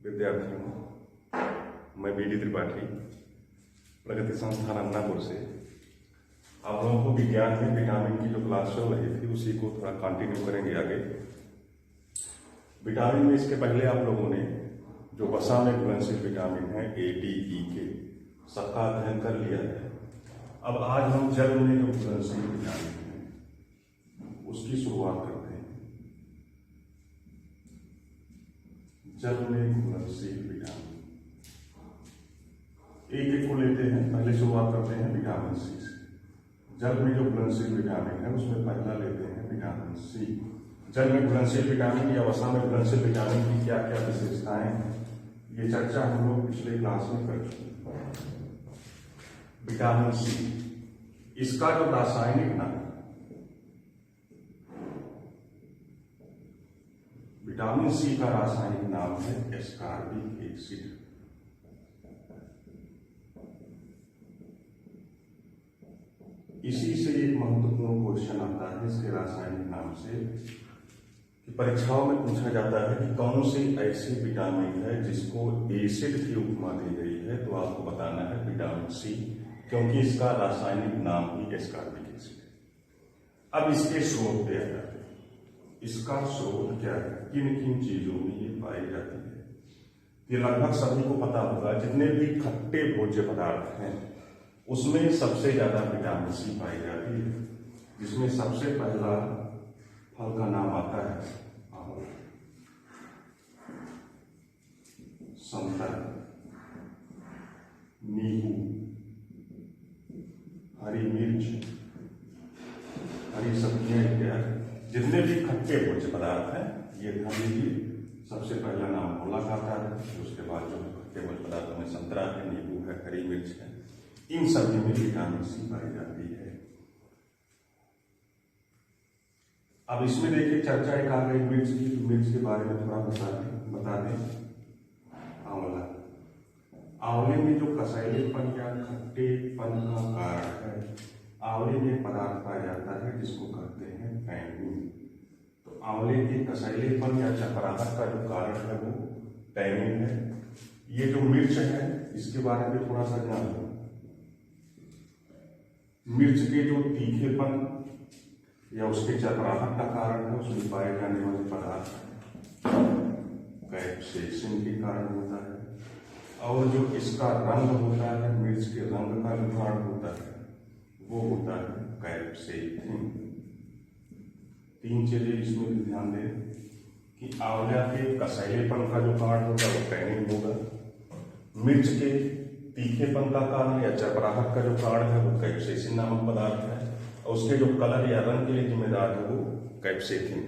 विद्यार्थियों, मैं बीडी त्रिपाठी प्रगति संस्थान अन्नापुर से आप लोगों को विज्ञान में विटामिन की जो क्लास चल रही थी उसी को थोड़ा कंटिन्यू करेंगे आगे। विटामिन में इसके पहले आप लोगों ने जो वसा में घुलनशील विटामिन है ए, डी, ई के सबका अध्ययन कर लिया है। अब आज हम जल में जो घुलनशील विटामिन है उसकी शुरुआत करते हैं। जल में घुलनशील विटामिन एक एक को लेते हैं। पहले शुरुआत करते हैं विटामिन सी से। जल में जो घुलनशील विटामिन है उसमें पहला लेते हैं विटामिन सी। जल में घुलनशील विटामिन या वसा में घुलनशील विटामिन की क्या क्या विशेषताएं हैं, ये चर्चा हम लोग पिछले क्लास में कर चुके हैं। विटामिन सी, इसका जो रासायनिक नाम, विटामिन सी का रासायनिक नाम है एस्कॉर्बिक एसिड। इसी से एक महत्वपूर्ण क्वेश्चन आता है इसके रासायनिक नाम से कि परीक्षाओं में पूछा जाता है कि कौन सी ऐसी विटामिन है जिसको एसिड की उपमा दी गई है, तो आपको बताना है विटामिन सी, क्योंकि इसका रासायनिक नाम ही एस्कॉर्बिक एसिड है। अब इसके स्रोत पे आ जाते हैं। इसका स्रोत क्या है, किन किन चीजों में ये पाई जाती है, ये लगभग सभी को पता होगा। जितने भी खट्टे भोज्य पदार्थ हैं उसमें सबसे ज्यादा विटामिन सी पाई जाती है, जिसमें सबसे पहला फल का नाम आता है आंवला, संतरा, नींबू, हरी मिर्च, हरी सब्जियां इत्यादि। जितने भी खट्टे भोज्य पदार्थ हैं ये ध्यान दीजिए, सबसे पहला नाम आंवला का आता है, उसके बाद जो खट्टे भोज्य पदार्थों में संतरा है, नींबू है, हरी मिर्च है, इन सभी में विटामिन सी पाई जाती है। अब इसमें देखिए चर्चा एक आ गई मिर्च की, तो मिर्च के बारे में थोड़ा बता दें। आंवला, आंवले में जो कसैलेपन या खट्टेपन का कारण है, आंवले में पदार्थ पाया जाता है जिसको कहते हैं टैनिन। तो आंवले के कसैलेपन या चपराहट का जो कारण है वो टैनिन है। ये जो मिर्च है इसके बारे में थोड़ा सा जान लो। मिर्च के जो तीखेपन या उसके चपराहट का कारण है उसमें पाए जाने वाले पदार्थ कैप्सेसिन के कारण होता है, और जो इसका रंग होता है, मिर्च के रंग का जो कारण होता है वो होता है कैप्सेथिन। तीन चीजें इसमें भी ध्यान दें कि आंवला के कसैलेपन का जो कारण होगा वो टैनिन होगा, मिर्च के तीखेपन का कारण या चपराहट का जो कारण है वो कैप्सेसिन नामक पदार्थ है, और उसके जो कलर या रंग के लिए जिम्मेदार है वो कैप्सेथिन।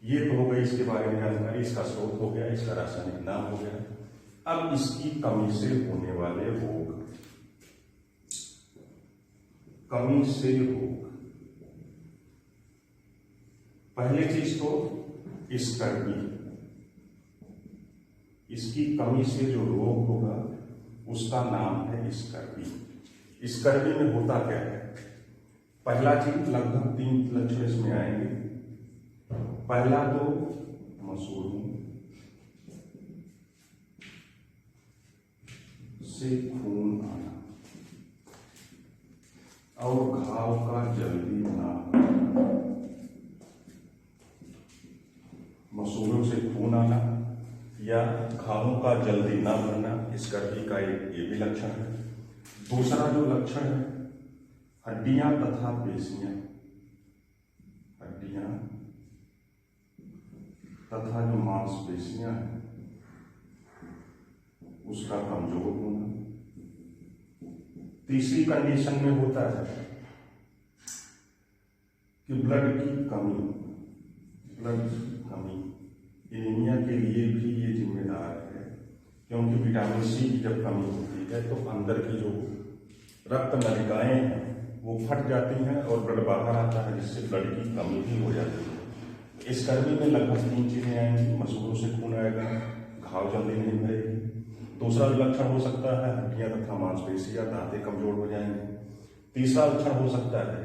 ये तो हो गई इसके बारे में जानकारी, इसका स्रोत हो गया, इसका रासायनिक नाम हो गया। अब इसकी कमी से होने वाले रोग, कमी से रोग, पहली चीज तो स्कर्वी, इसकी कमी से जो रोग होगा उसका नाम है स्कर्वी। स्कर्वी में होता क्या है, पहला चीज लगभग 3 लक्षण इसमें आएंगे। पहला तो मसूड़ों से खून आना और घाव का जल्दी ना, मसूड़ों से खून आना या घावों का जल्दी न भरना स्कर्वी का ये भी लक्षण है। दूसरा जो लक्षण है हड्डियां तथा पेशियां, हड्डियां तथा जो मांसपेशियां हैं उसका कमजोर होना। तीसरी कंडीशन में होता है कि ब्लड की कमी, ब्लड की कमी एनीमिया के लिए भी ये जिम्मेदार है, क्योंकि विटामिन सी की जब कमी होती है तो अंदर की जो रक्त नलिकाएं हैं वो फट जाती हैं और ब्लड बाहर आता है, जिससे ब्लड की कमी भी हो जाती है। स्कर्वी में लगभग 3 चीजें आएंगी, मसूड़ों से खून आएगा, घाव जल्दी नहीं भरेगी। दूसरा लक्षण हो सकता है हड्डियां तथा मांसपेशियां, दांतें कमजोर हो जाएंगे। तीसरा लक्षण हो सकता है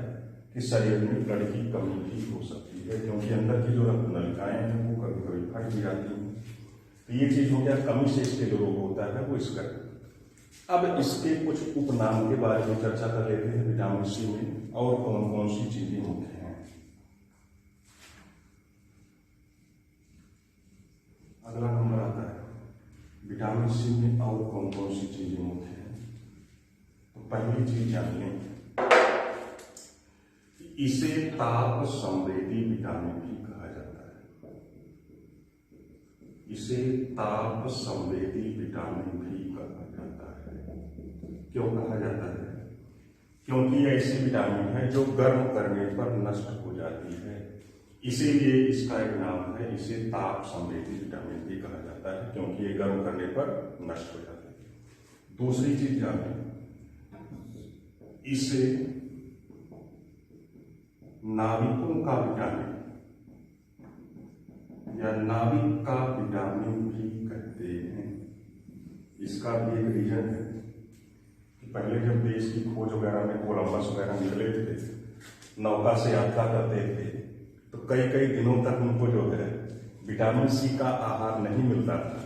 कि शरीर में ब्लड की कमी भी हो सकती है, क्योंकि अंदर की जो रक्त नलिकाएं हैं वो कभी कभी फट भी जाती हैं। तो ये चीज हो गया, कमी से इसके जो रोग होता है वो इसका। अब इसके कुछ उपनाम के बारे में चर्चा कर लेते हैं विटामिन सी में और कौन कौन सी चीजें होती हैं। अगला नंबर आता है विटामिन सी में और कौन कौन सी चीजें होती हैं। तो पहली चीज जान लें, इसे ताप संवेदी विटामिन भी कहा जाता है। इसे ताप संवेदी विटामिन भी कहा जाता है। क्यों कहा जाता है? क्योंकि ऐसी विटामिन है जो गर्म करने पर नष्ट हो जाती है, इसीलिए इसका एक नाम है, इसे ताप संवेदी विटामिन भी कहा जाता है, क्योंकि ये गर्म करने पर नष्ट हो जाती है। दूसरी चीज जाने, इसे नाविकों का विटामिन या नाविक का विटामिन भी कहते हैं। इसका भी एक रीजन है कि पहले जब देश की खोज वगैरह में कोलंबस वगैरह निकले थे, नौका से यात्रा करते थे, तो कई कई दिनों तक उनको जो है विटामिन सी का आहार नहीं मिलता था,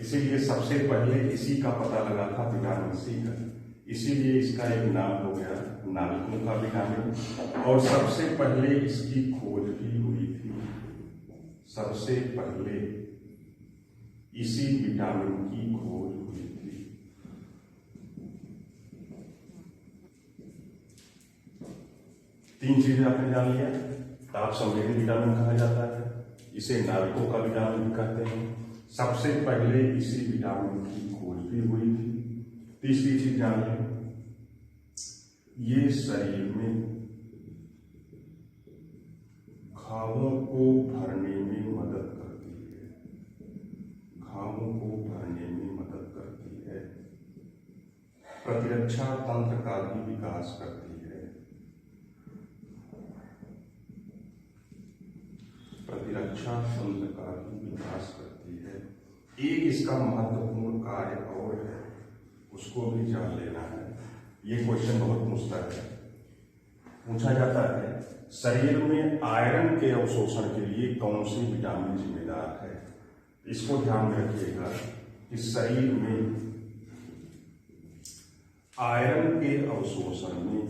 इसीलिए सबसे पहले इसी का पता लगा था, विटामिन सी का। इसीलिए इसका एक नाम हो गया नाविकों का विटामिन। और सबसे पहले इसकी खोज भी हुई थी, सबसे पहले इसी विटामिन की खोज हुई थी। तीन चीजें आपने जान लिया, ताप संवेदी विटामिन कहा जाता है, इसे नाविकों का विटामिन भी कहते हैं, सबसे पहले इसी विटामिन की खोज भी हुई थी। तीसरी चीज जान लें, ये शरीर में घावों को भरने में मदद करती है, घावों को भरने में मदद करती है, प्रतिरक्षा तंत्र का भी विकास करती है, प्रतिरक्षा तंत्र का भी विकास करती है। एक इसका महत्वपूर्ण कार्य और है, उसको भी जान लेना है। ये क्वेश्चन बहुत पूछा जाता है, शरीर में आयरन के अवशोषण के लिए कौन सी विटामिन जिम्मेदार है? इसको ध्यान में रखिएगा कि शरीर में आयरन के अवशोषण में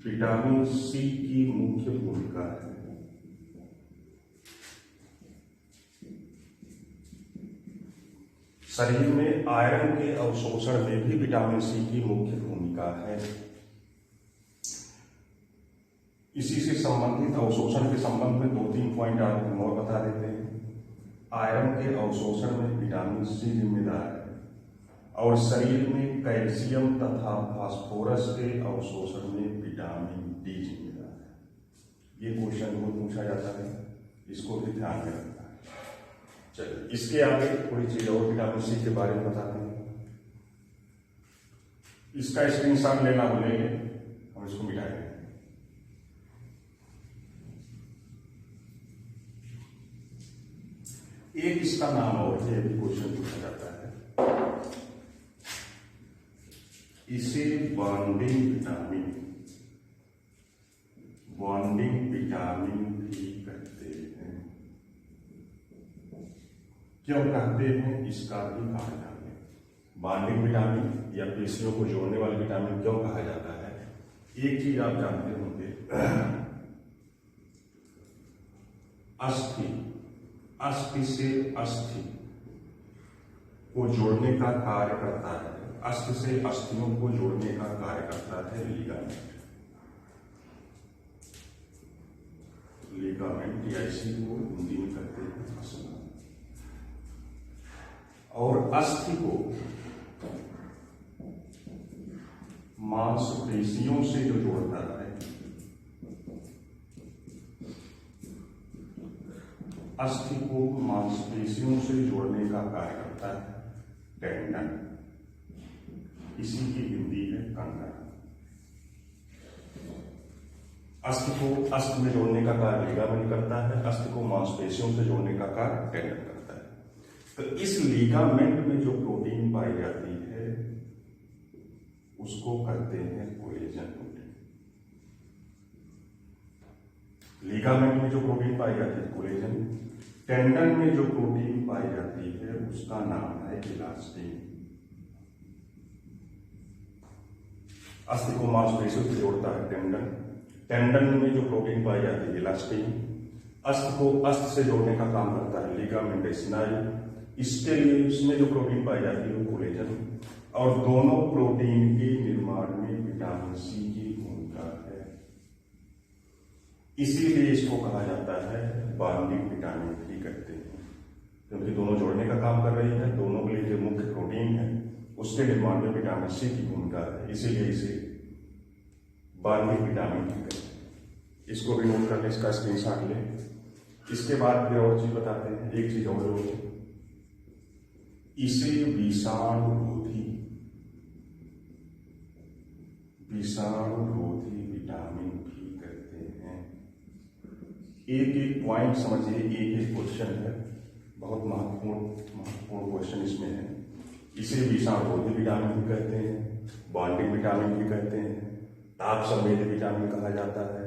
विटामिन सी की मुख्य भूमिका है। शरीर में आयरन के अवशोषण में भी विटामिन सी की मुख्य भूमिका है। इसी से संबंधित अवशोषण के संबंध में 2-3 पॉइंट आपको और बता देते हैं। आयरन के अवशोषण में विटामिन सी जिम्मेदार है और शरीर में कैल्शियम तथा फास्फोरस के अवशोषण में विटामिन डी जिम्मेदार है। ये क्वेश्चन बहुत पूछा जाता है, इसको भी ध्यान में रखना है। चलिए इसके आगे थोड़ी चीज और विटामिन सी के बारे में बताते हैं। इसका स्क्रीनशॉट लेना भूलेंगे, हम इसको मिटाएंगे। एक इसका नाम और है, यदि क्वेश्चन पूछा जाता है, इसे बॉन्डिंग विटामिन भी कहते हैं। क्यों कहते हैं, इसका भी कारण है। बॉन्डिंग विटामिन या पेशियों को जोड़ने वाले विटामिन क्यों कहा जाता है? एक चीज आप जानते होंगे, अस्थि से अस्थि को जोड़ने का कार्य करता है, अस्थि से अस्थियों को जोड़ने का कार्य करता है लिगामेंट या इसी को हिंदी में कहते हैं अस्थियां। और अस्थि को मांसपेशियों से जो जोड़ता है, अस्थि को मांसपेशियों से जोड़ने का कार्य करता है टेंडन, इसी की हिंदी है कंडन। अस्थि को अस्थि में जोड़ने का कार्य लिगामेंट करता है, अस्थि को मांसपेशियों से जोड़ने का कार्य टेंडन करता है। तो इस लिगामेंट में जो प्रोटीन पाई जाती है उसको कहते हैं कोलेजन प्रोटीन। लिगामेंट में जो प्रोटीन पाई जाती है कोलेजन, टेंडन में जो प्रोटीन पाई जाती है उसका नाम है इलास्टिन। अस्थि को मांसपेशियों से जोड़ता है टेंडन, टेंडन में जो प्रोटीन पाई जाती है इलास्टिन, अस्थि को अस्थि से जोड़ने का काम करता है लिगामेंट स्नायु, इसके लिए इसमें जो प्रोटीन पाई जाती है वो कोलेजन, और दोनों प्रोटीन के निर्माण में विटामिन सी की भूमिका है। इसीलिए इसको कहा जाता है बाइंडिंग विटामिन 3 कहते हैं, क्योंकि दोनों जोड़ने का काम कर रही है। दोनों के लिए जो मुख्य प्रोटीन है उसके निर्माण में विटामिन सी की भूमिका है, इसीलिए इसे बाइंडिंग विटामिन 3 कहते हैं। इसको भी नोट कर ले, इसका स्क्रीनशॉट ले। इसके बाद फिर और चीज बताते हैं, एक चीज और होगी, इसे विषाणुरोधी विटामिन भी कहते हैं। एक एक पॉइंट समझिए, एक एक क्वेश्चन है, बहुत महत्वपूर्ण क्वेश्चन इसमें है। इसे विषाणुरोधी विटामिन भी कहते हैं, बॉन्डिंग विटामिन भी कहते हैं, ताप संवेदी विटामिन कहा जाता है,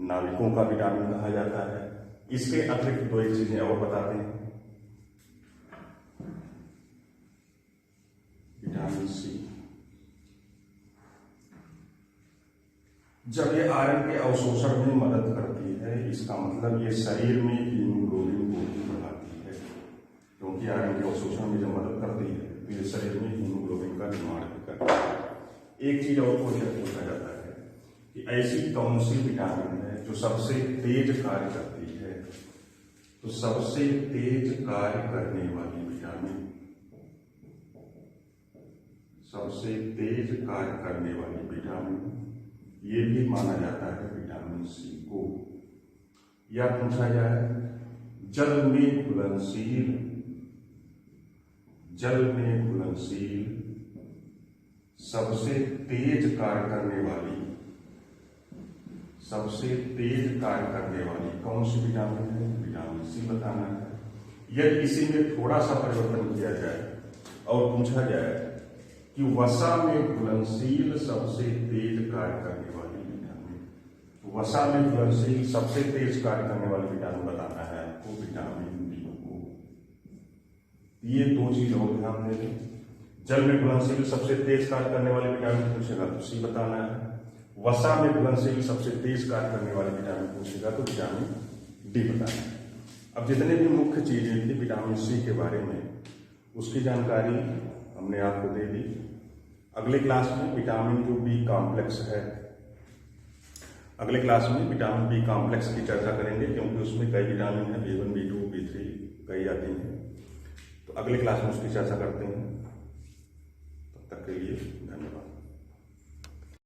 नाविकों का विटामिन कहा जाता है। इसके अतिरिक्त दो एक चीजें और बताते हैं। विटामिन सी जब ये आयरन के अवशोषण में मदद करती है, इसका मतलब ये शरीर में हीमोग्लोबिन को भी बढ़ाती है, क्योंकि आयरन के अवशोषण में जब मदद करती है तो ये शरीर में हीमोग्लोबिन का निर्माण भी करती है। एक चीज और क्वेश्चन पूछा जाता है कि ऐसी कौन सी विटामिन है जो सबसे तेज कार्य करती है, तो सबसे तेज कार्य करने वाली विटामिन, सबसे तेज कार्य करने वाली विटामिन ये भी माना जाता है विटामिन सी को। या पूछा जाए जल में घुलनशील सबसे तेज कार्य करने वाली कौन सी विटामिन है, विटामिन सी बताना है। यदि इसी में थोड़ा सा परिवर्तन किया जाए और पूछा जाए कि वसा में घुलनशील सबसे तेज कार्य करने वाली विटामिन, तो वसा में घुलनशील सबसे तेज कार्य करने वाली विटामिन बताना है आपको, विटामिन बी को। ये दो चीज और ध्यान देंगे, जल में घुलनशील सबसे तेज कार्य करने वाली विटामिन पूछेगा तो सी बताना है, वसा में घुलनशील सबसे तेज कार्य करने वाली विटामिन पूछेगा तो विटामिन डी बताना है। अब जितने भी मुख्य चीजें थी विटामिन सी के बारे में, उसकी जानकारी हमने आपको दे दी। अगले क्लास में विटामिन जो बी कॉम्प्लेक्स है, अगले क्लास में विटामिन बी कॉम्प्लेक्स की चर्चा करेंगे, क्योंकि उसमें कई विटामिन है, B1, B2, B3 कई आती हैं। तो अगले क्लास में उसकी चर्चा करते हैं।